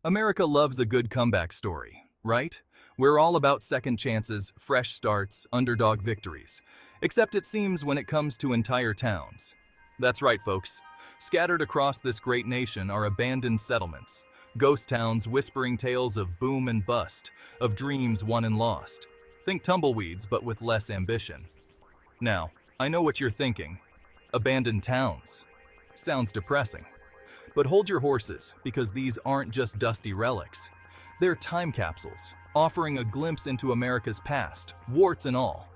America loves a good comeback story, right? We're all about second chances, fresh starts, underdog victories. Except it seems when it comes to entire towns. That's right, folks. Scattered across this great nation are abandoned settlements, ghost towns whispering tales of boom and bust, of dreams won and lost. Think tumbleweeds, but with less ambition. Now, I know what you're thinking. Abandoned towns. Sounds depressing. But hold your horses, because these aren't just dusty relics. They're time capsules, offering a glimpse into America's past, warts and all.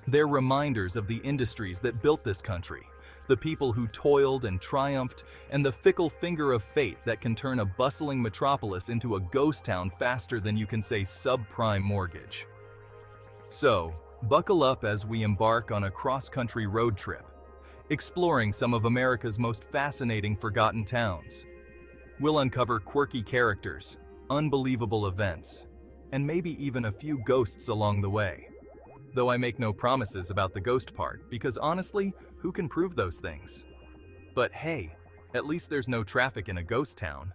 They're reminders of the industries that built this country, the people who toiled and triumphed, and the fickle finger of fate that can turn a bustling metropolis into a ghost town faster than you can say subprime mortgage. So, buckle up as we embark on a cross-country road trip, exploring some of America's most fascinating forgotten towns. We'll uncover quirky characters, unbelievable events, and maybe even a few ghosts along the way. Though I make no promises about the ghost part, because honestly, who can prove those things? But hey, at least there's no traffic in a ghost town.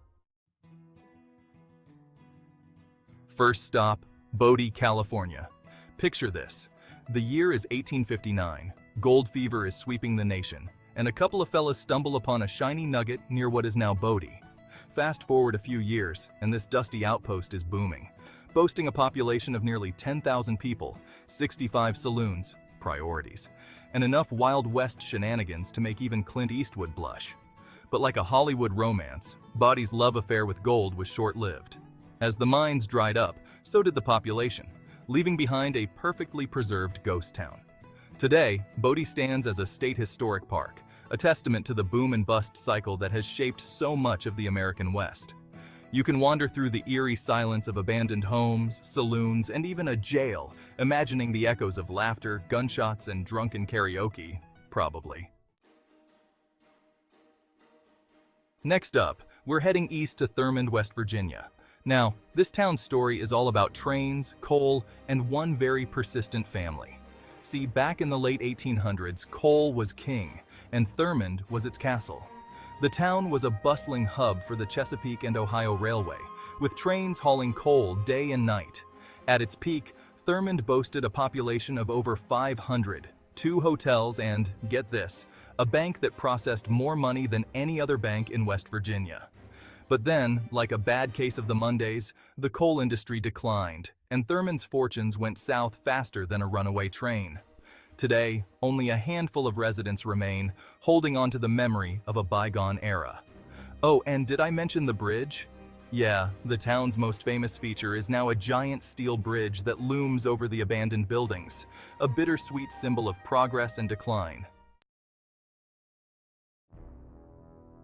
First stop, Bodie, California. Picture this. The year is 1859. Gold fever is sweeping the nation, and a couple of fellas stumble upon a shiny nugget near what is now Bodie. Fast forward a few years, and this dusty outpost is booming, boasting a population of nearly 10,000 people, 65 saloons, priorities, and enough Wild West shenanigans to make even Clint Eastwood blush. But like a Hollywood romance, Bodie's love affair with gold was short-lived. As the mines dried up, so did the population, leaving behind a perfectly preserved ghost town. Today, Bodie stands as a state historic park, a testament to the boom and bust cycle that has shaped so much of the American West. You can wander through the eerie silence of abandoned homes, saloons, and even a jail, imagining the echoes of laughter, gunshots, and drunken karaoke, probably. Next up, we're heading east to Thurmond, West Virginia. Now, this town's story is all about trains, coal, and one very persistent family. See, back in the late 1800s, coal was king, and Thurmond was its castle. The town was a bustling hub for the Chesapeake and Ohio Railway, with trains hauling coal day and night. At its peak, Thurmond boasted a population of over 500, 2 hotels, and, get this, a bank that processed more money than any other bank in West Virginia. But then, like a bad case of the Mondays, the coal industry declined, and Thurmond's fortunes went south faster than a runaway train. Today, only a handful of residents remain, holding on to the memory of a bygone era. Oh, and did I mention the bridge? Yeah, the town's most famous feature is now a giant steel bridge that looms over the abandoned buildings, a bittersweet symbol of progress and decline.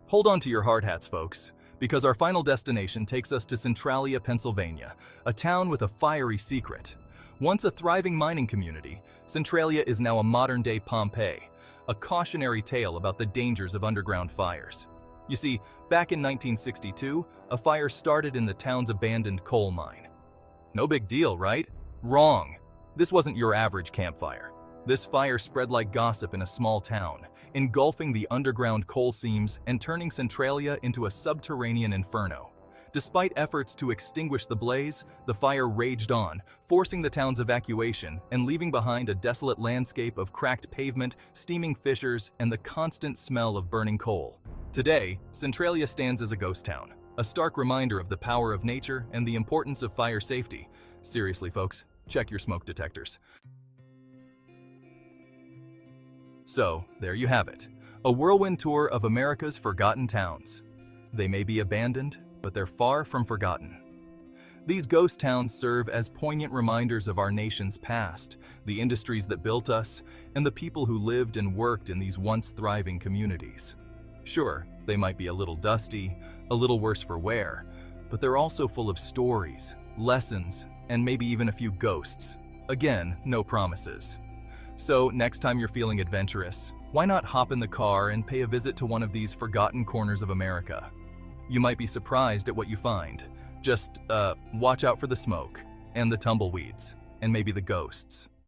Hold on to your hard hats, folks, because our final destination takes us to Centralia, Pennsylvania, a town with a fiery secret. Once a thriving mining community, Centralia is now a modern-day Pompeii, a cautionary tale about the dangers of underground fires. You see, back in 1962, a fire started in the town's abandoned coal mine. No big deal, right? Wrong. This wasn't your average campfire. This fire spread like gossip in a small town, engulfing the underground coal seams and turning Centralia into a subterranean inferno. Despite efforts to extinguish the blaze, the fire raged on, forcing the town's evacuation and leaving behind a desolate landscape of cracked pavement, steaming fissures, and the constant smell of burning coal. Today, Centralia stands as a ghost town, a stark reminder of the power of nature and the importance of fire safety. Seriously, folks, check your smoke detectors. So, there you have it, a whirlwind tour of America's forgotten towns. They may be abandoned, but they're far from forgotten. These ghost towns serve as poignant reminders of our nation's past, the industries that built us, and the people who lived and worked in these once thriving communities. Sure, they might be a little dusty, a little worse for wear, but they're also full of stories, lessons, and maybe even a few ghosts. Again, no promises. So, next time you're feeling adventurous, why not hop in the car and pay a visit to one of these forgotten corners of America? You might be surprised at what you find. Just, watch out for the smoke, and the tumbleweeds, and maybe the ghosts.